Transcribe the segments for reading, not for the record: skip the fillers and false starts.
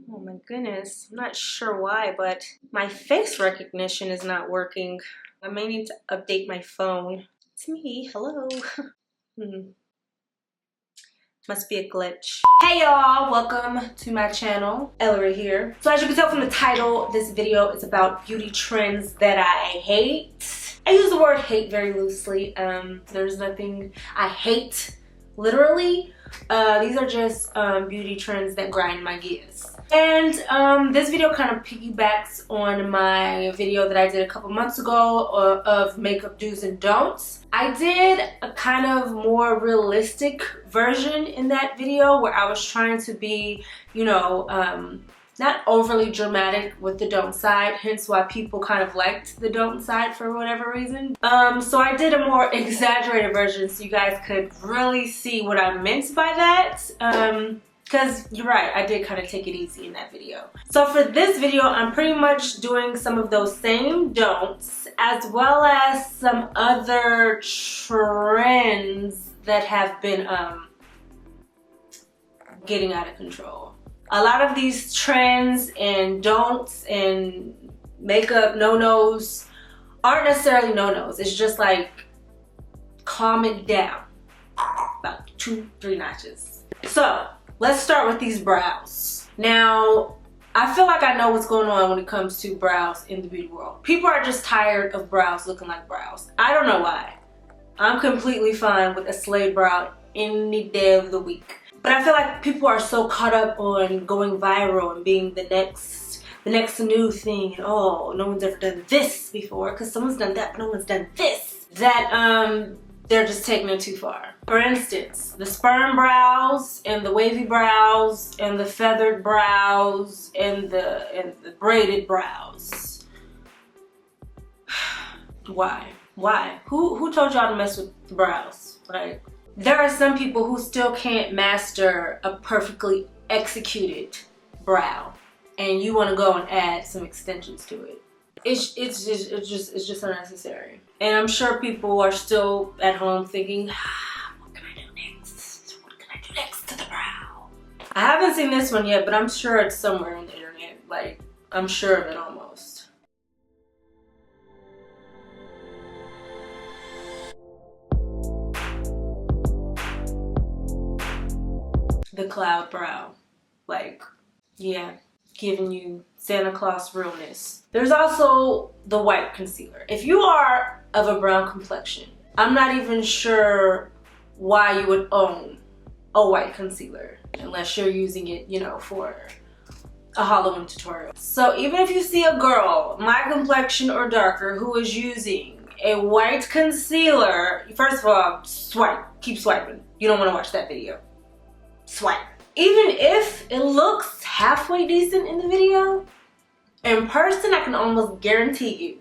Oh my goodness, I'm not sure why, but my face recognition is not working. I may need to update my phone. It's me, hello. Must be a glitch. Hey y'all, welcome to my channel. Ellarie here. So as you can tell from the title, this video is about beauty trends that I hate. I use the word hate very loosely. There's nothing I hate, literally. These are just beauty trends that grind my gears. And this video kind of piggybacks on my video that I did a couple months ago of makeup do's and don'ts. I did a kind of more realistic version in that video where I was trying to be, you know, not overly dramatic with the don't side, hence why people kind of liked the don't side for whatever reason. So I did a more exaggerated version so you guys could really see what I meant by that. Because you're right, I did kind of take it easy in that video. So for this video, I'm pretty much doing some of those same don'ts as well as some other trends that have been getting out of control. A lot of these trends and don'ts and makeup no-nos aren't necessarily no-nos. It's just like calm it down about 2-3 notches. So let's start with these brows. Now, I feel like I know what's going on when it comes to brows in the beauty world. People are just tired of brows looking like brows. I don't know why. I'm completely fine with a slayed brow any day of the week. But I feel like people are so caught up on going viral and being the next new thing. And oh, no one's ever done this before because someone's done that, but no one's done this. That they're just taking it too far. For instance, the sperm brows and the wavy brows and the feathered brows and the braided brows. Why? Why? Who told y'all to mess with the brows? Like, there are some people who still can't master a perfectly executed brow, and you want to go and add some extensions to it. It's just unnecessary. And I'm sure people are still at home thinking, what can I do next? What can I do next to the brow? I haven't seen this one yet, but I'm sure it's somewhere on the internet. Like, I'm sure of it almost. The cloud brow. Like, yeah, giving you Santa Claus realness. There's also the white concealer. If you are of a brown complexion, I'm not even sure why you would own a white concealer unless you're using it, you know, for a Halloween tutorial. So even if you see a girl, my complexion or darker, who is using a white concealer, first of all, swipe, keep swiping. You don't want to watch that video. Swipe. Even if it looks halfway decent in the video, in person I can almost guarantee you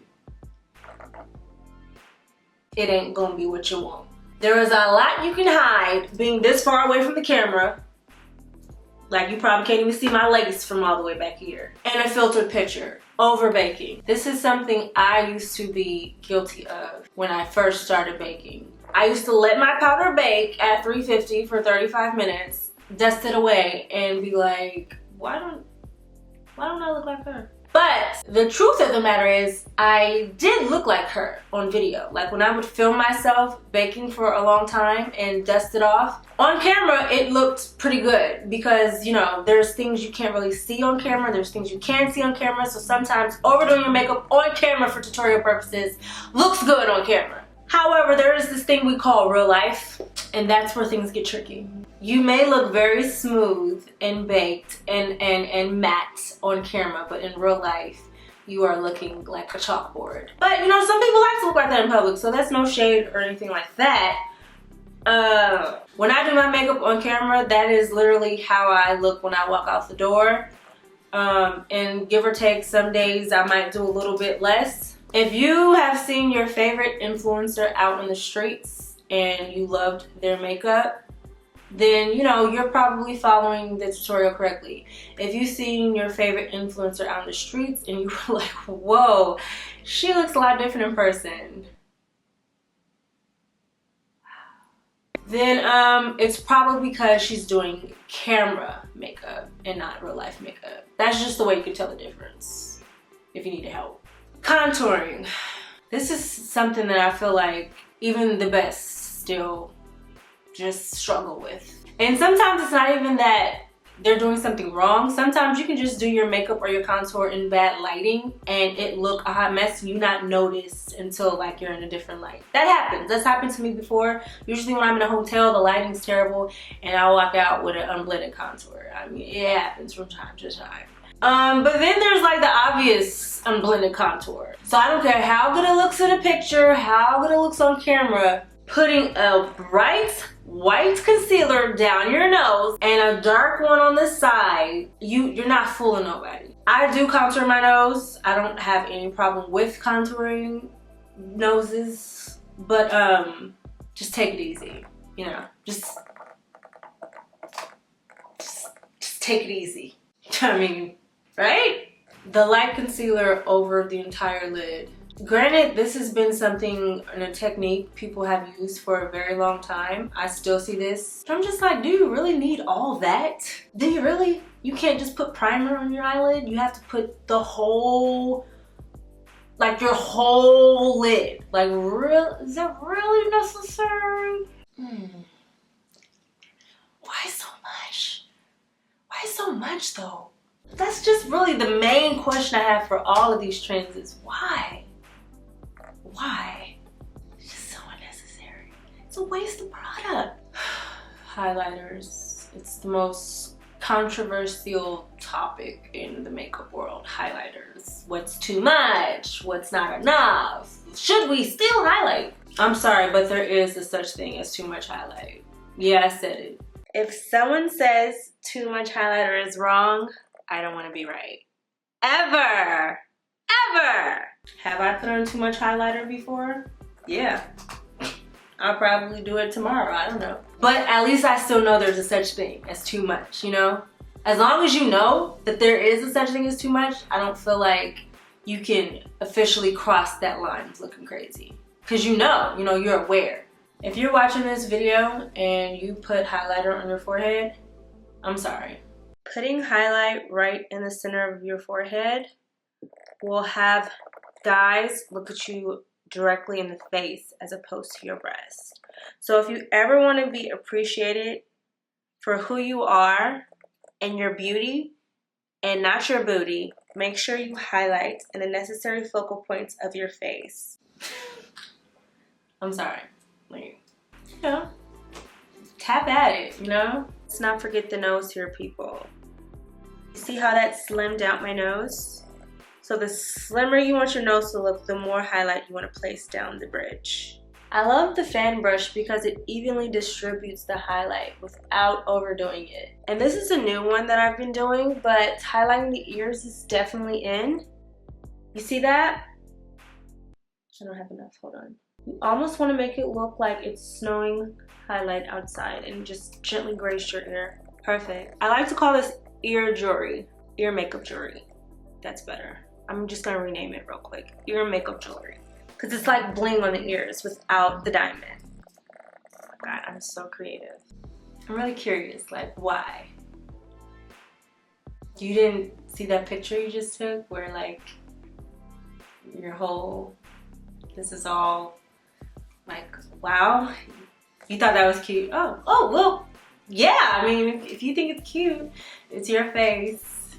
it ain't gonna be what you want. There is a lot you can hide being this far away from the camera. Like, you probably can't even see my lace from all the way back here. And a filtered picture. Over baking. This is something I used to be guilty of when I first started baking. I used to let my powder bake at 350 for 35 minutes, dust it away, and be like, why don't I look like her? But the truth of the matter is, I did look like her on video. Like, when I would film myself baking for a long time and dust it off, on camera it looked pretty good because, you know, there's things you can't really see on camera, there's things you can see on camera, so sometimes overdoing your makeup on camera for tutorial purposes looks good on camera. However, there is this thing we call real life, and that's where things get tricky. You may look very smooth and baked and matte on camera, but in real life, you are looking like a chalkboard. But, you know, some people like to look like that in public, so that's no shade or anything like that. When I do my makeup on camera, that is literally how I look when I walk out the door. And give or take, some days I might do a little bit less. If you have seen your favorite influencer out in the streets and you loved their makeup, then, you know, you're probably following the tutorial correctly. If you've seen your favorite influencer out in the streets and you were like, whoa, she looks a lot different in person, then it's probably because she's doing camera makeup. and not real life makeup. That's just the way you can tell the difference if you need help. Contouring. This is something that I feel like even the best still just struggle with. And sometimes it's not even that they're doing something wrong. Sometimes you can just do your makeup or your contour in bad lighting and it look a hot mess and you not notice until like you're in a different light. That happens. That's happened to me before. Usually when I'm in a hotel, the lighting's terrible and I walk out with an unblended contour. I mean, it happens from time to time. But then there's like the obvious unblended contour. So I don't care how good it looks in a picture, how good it looks on camera, putting a bright white concealer down your nose and a dark one on the side, you're not fooling nobody. I do contour my nose. I don't have any problem with contouring noses, but just take it easy, you know, just take it easy. I mean, right? The light concealer over the entire lid. Granted, this has been something and a technique people have used for a very long time. I still see this. I'm just like, do you really need all that? Do you really? You can't just put primer on your eyelid. You have to put the whole, like your whole lid. Like, is that really necessary? Why so much? Why so much though? That's just really the main question I have for all of these trends is why? Why? It's just so unnecessary. It's a waste of product. Highlighters. It's the most controversial topic in the makeup world. Highlighters. What's too much? What's not enough? Should we still highlight? I'm sorry, but there is a such thing as too much highlight. Yeah, I said it. If someone says too much highlighter is wrong, I don't want to be right. Ever! Ever! Have I put on too much highlighter before? Yeah. I'll probably do it tomorrow, I don't know. But at least I still know there's a such thing as too much, you know? As long as you know that there is a such thing as too much, I don't feel like you can officially cross that line of looking crazy. Because you know, you're aware. If you're watching this video and you put highlighter on your forehead, I'm sorry. Putting highlight right in the center of your forehead will have guys look at you directly in the face as opposed to your breast. So if you ever want to be appreciated for who you are and your beauty and not your booty, make sure you highlight in the necessary focal points of your face. I'm sorry. Like, you know, tap at it, you know? Let's not forget the nose here, people. See how that slimmed out my nose? So the slimmer you want your nose to look, the more highlight you want to place down the bridge. I love the fan brush because it evenly distributes the highlight without overdoing it. And this is a new one that I've been doing, but highlighting the ears is definitely in. You see that? I don't have enough, hold on. You almost want to make it look like it's snowing highlight outside and just gently grace your ear. Perfect. I like to call this ear jewelry, ear makeup jewelry. That's better. I'm just gonna rename it real quick. Ear makeup jewelry. Because it's like bling on the ears without the diamond. God, I'm so creative. I'm really curious, like why? You didn't see that picture you just took where like your whole, this is all like, wow. You thought that was cute. Oh, well, yeah. I mean, if you think it's cute, it's your face.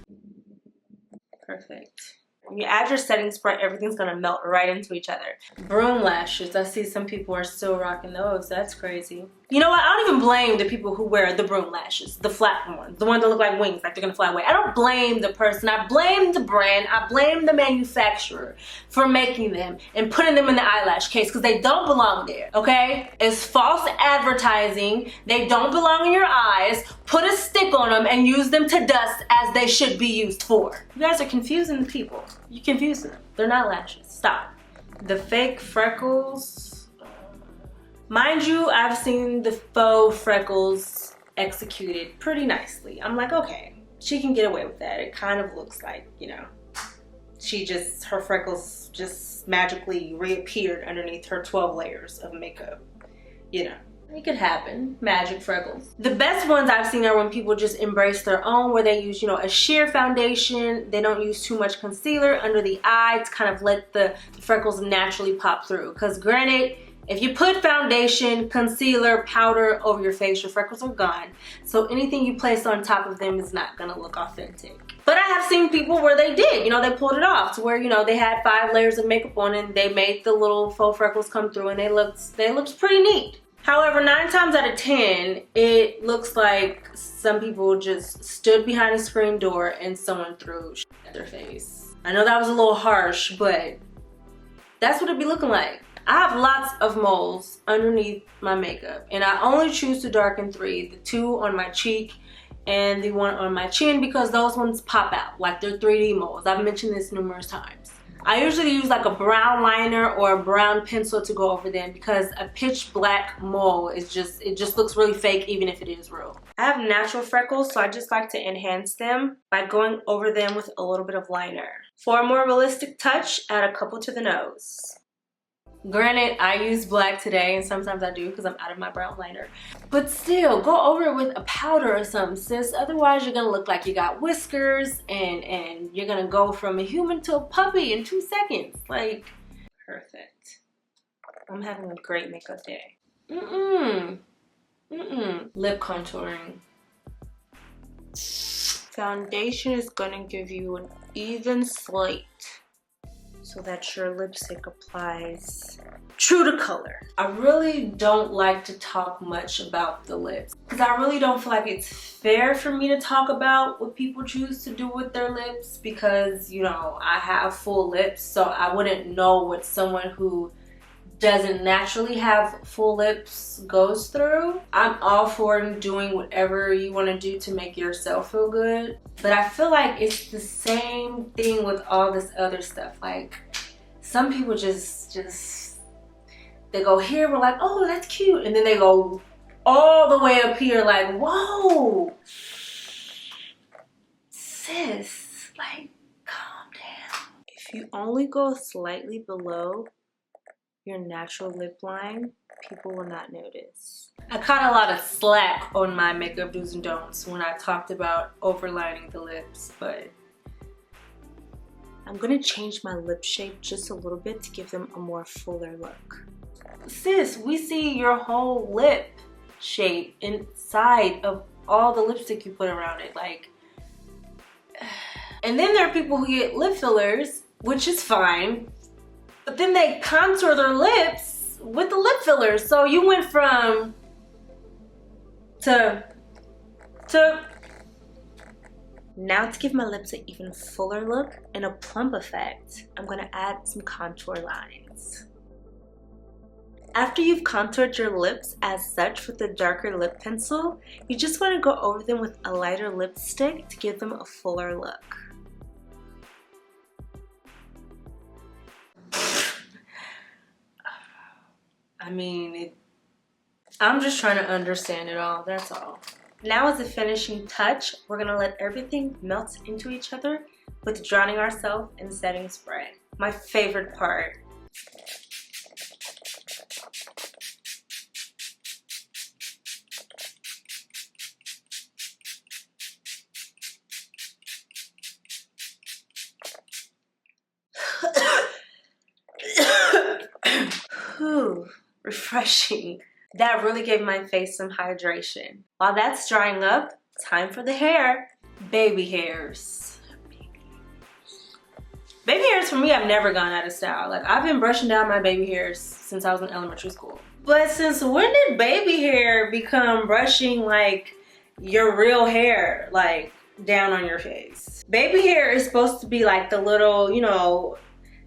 Perfect. When you add your setting spray, everything's gonna melt right into each other. Broom lashes. I see some people are still rocking those. That's crazy. You know what? I don't even blame the people who wear the broom lashes, the flat ones, the ones that look like wings, like they're gonna fly away. I don't blame the person. I blame the brand. I blame the manufacturer for making them and putting them in the eyelash case because they don't belong there, okay? It's false advertising. They don't belong in your eyes. Put a stick on them and use them to dust as they should be used for. You guys are confusing the people. You're confusing them. They're not lashes. Stop. The fake freckles. Mind you, I've seen the faux freckles executed pretty nicely. I'm like, okay, she can get away with that. It kind of looks like, you know, her freckles just magically reappeared underneath her 12 layers of makeup, you know. It could happen. Magic freckles. The best ones I've seen are when people just embrace their own, where they use, you know, a sheer foundation. They don't use too much concealer under the eye to kind of let the freckles naturally pop through. Because granted, if you put foundation, concealer, powder over your face, your freckles are gone. So anything you place on top of them is not gonna look authentic. But I have seen people where they did, you know, they pulled it off to where, you know, they had 5 layers of makeup on and they made the little faux freckles come through and they looked pretty neat. However, 9 times out of 10, it looks like some people just stood behind a screen door and someone threw shit at their face. I know that was a little harsh, but that's what it'd be looking like. I have lots of moles underneath my makeup, and I only choose to darken 3, the 2 on my cheek and the 1 on my chin, because those ones pop out like they're 3D moles. I've mentioned this numerous times. I usually use like a brown liner or a brown pencil to go over them, because a pitch black mole is it just looks really fake even if it is real. I have natural freckles, so I just like to enhance them by going over them with a little bit of liner. For a more realistic touch, add a couple to the nose. Granted, I use black today, and sometimes I do because I'm out of my brown liner. But still, go over it with a powder or something, sis. Otherwise, you're gonna look like you got whiskers, and you're gonna go from a human to a puppy in 2 seconds. Like, perfect. I'm having a great makeup day. Lip contouring. Foundation is gonna give you an even slate, so that your lipstick applies true to color. I really don't like to talk much about the lips, because I really don't feel like it's fair for me to talk about what people choose to do with their lips, because, you know, I have full lips, so I wouldn't know what someone who doesn't naturally have full lips goes through. I'm all for doing whatever you want to do to make yourself feel good, but I feel like it's the same thing with all this other stuff. Like, some people just they go here, we're like, oh, that's cute, and then they go all the way up here like, whoa, sis, like, calm down. If you only go slightly below your natural lip line, people will not notice. I caught a lot of slack on my makeup do's and don'ts when I talked about overlining the lips, but I'm gonna change my lip shape just a little bit to give them a more fuller look. Sis, we see your whole lip shape inside of all the lipstick you put around it, like. And then there are people who get lip fillers, which is fine, but then they contour their lips with the lip fillers. So you went from to. Now, to give my lips an even fuller look and a plump effect, I'm gonna add some contour lines. After you've contoured your lips as such with a darker lip pencil, you just wanna go over them with a lighter lipstick to give them a fuller look. I mean, I'm just trying to understand it all, that's all. Now, as a finishing touch, we're gonna let everything melt into each other with drowning ourselves in setting spray. My favorite part. Whew, refreshing. That really gave my face some hydration. While that's drying up, time for the hair. Baby hairs. Baby hairs for me, I've never gone out of style. Like, I've been brushing down my baby hairs since I was in elementary school. But since when did baby hair become brushing like your real hair, like down on your face? Baby hair is supposed to be like the little, you know,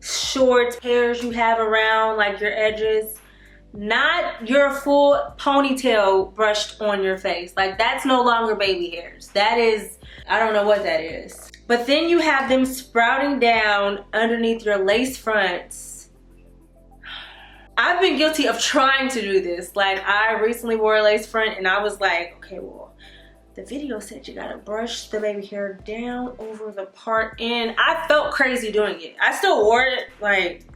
short hairs you have around like your edges. Not your full ponytail brushed on your face. Like, that's no longer baby hairs. That is, I don't know what that is. But then you have them sprouting down underneath your lace fronts. I've been guilty of trying to do this. Like, I recently wore a lace front and I was like, okay, well, the video said you gotta brush the baby hair down over the part, and I felt crazy doing it. I still wore it, like,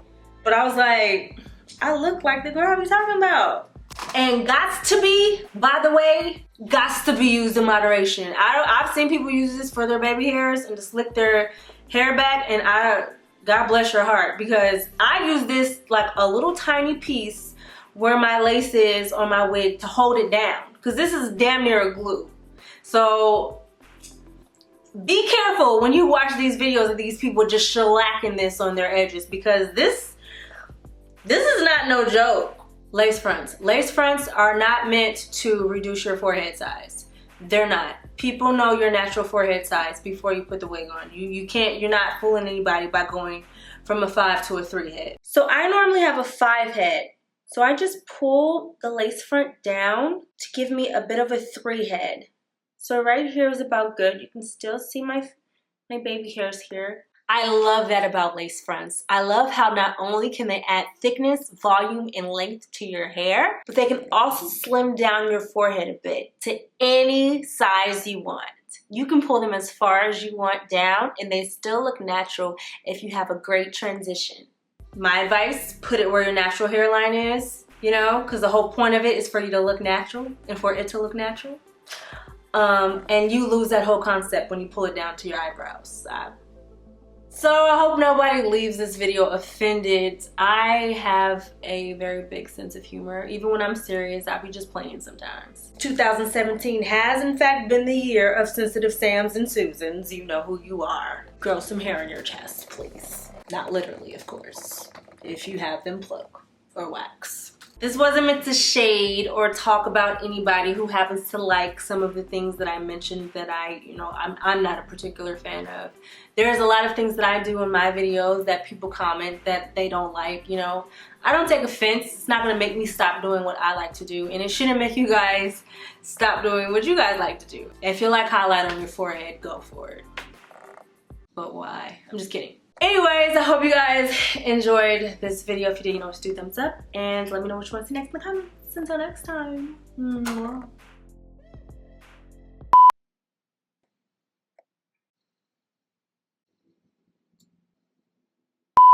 but I was like, I look like the girl I was talking about. And gots to be, by the way, gots to be used in moderation. I've seen people use this for their baby hairs and to slick their hair back, and God bless your heart, because I use this like a little tiny piece where my lace is on my wig to hold it down, because this is damn near a glue. So be careful when you watch these videos of these people just shellacking this on their edges, because this is not no joke. Lace fronts. Lace fronts are not meant to reduce your forehead size. They're not. People know your natural forehead size before you put the wig on. You're not fooling anybody by going from a 5 to a 3 head. So I normally have a 5 head. So I just pull the lace front down to give me a bit of a 3 head. So right here is about good. You can still see my baby hairs here. I love that about lace fronts. I love how not only can they add thickness, volume, and length to your hair, but they can also slim down your forehead a bit to any size you want. You can pull them as far as you want down, and they still look natural if you have a great transition. My advice, put it where your natural hairline is, you know, because the whole point of it is for you to look natural and for it to look natural. And you lose that whole concept when you pull it down to your eyebrows. So I hope nobody leaves this video offended. I have a very big sense of humor. Even when I'm serious, I'll be just playing sometimes. 2017 has in fact been the year of sensitive Sams and Susans. You know who you are. Grow some hair in your chest, please. Not literally, of course. If you have them pluck or wax. This wasn't meant to shade or talk about anybody who happens to like some of the things that I mentioned that I'm not a particular fan of. There's a lot of things that I do in my videos that people comment that they don't like, you know. I don't take offense. It's not gonna make me stop doing what I like to do, and it shouldn't make you guys stop doing what you guys like to do. If you like highlight on your forehead, go for it. But why? I'm just kidding. Anyways, I hope you guys enjoyed this video. If you did, you know, just do a thumbs up and let me know what you want to see next in the comments. Until next time. Mwah.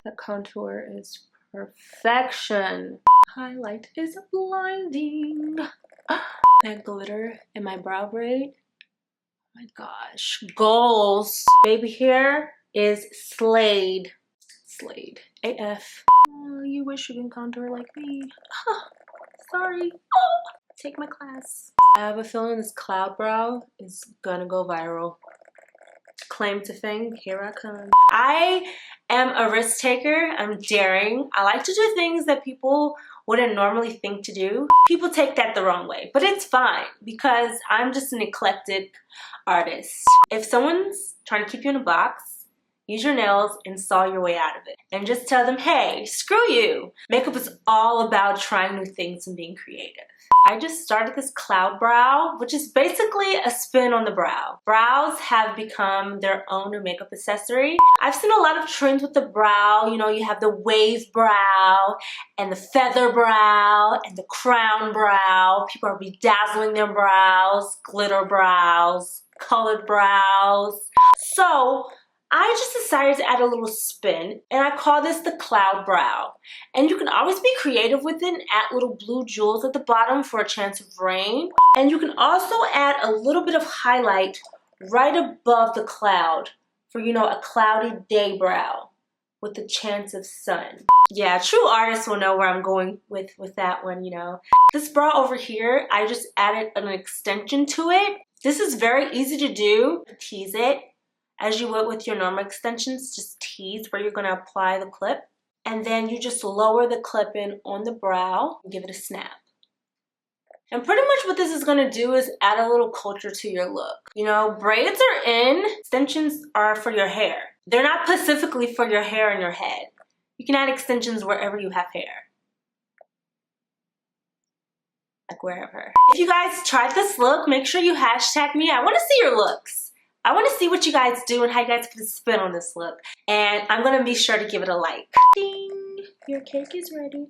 The contour is perfection. Highlight is blinding. That glitter in my brow braid. Oh my gosh. Goals. Baby hair is slayed. Slayed. AF. Oh, you wish you didn't contour like me. Sorry. Take my class. I have a feeling this cloud brow is gonna go viral. Claim to fame, here I come. I am a risk taker. I'm daring. I like to do things that people wouldn't normally think to do. People take that the wrong way, but it's fine because I'm just an eclectic artist. If someone's trying to keep you in a box, use your nails and saw your way out of it. And just tell them, hey, screw you. Makeup is all about trying new things and being creative. I just started this cloud brow, which is basically a spin on the brow. Brows have become their own new makeup accessory. I've seen a lot of trends with the brow. You know, you have the wave brow and the feather brow and the crown brow. People are bedazzling their brows, glitter brows, colored brows. So I just decided to add a little spin, and I call this the cloud brow. And you can always be creative with it and add little blue jewels at the bottom for a chance of rain. And you can also add a little bit of highlight right above the cloud for, you know, a cloudy day brow with a chance of sun. Yeah, true artists will know where I'm going with that one, you know. This brow over here, I just added an extension to it. This is very easy to do. Tease it. As you would with your normal extensions, just tease where you're going to apply the clip. And then you just lower the clip in on the brow and give it a snap. And pretty much what this is going to do is add a little culture to your look. You know, braids are in, extensions are for your hair. They're not specifically for your hair and your head. You can add extensions wherever you have hair. Like wherever. If you guys tried this look, make sure you hashtag me. I want to see your looks. I want to see what you guys do and how you guys put a spin on this look. And I'm going to be sure to give it a like. Ding! Your cake is ready.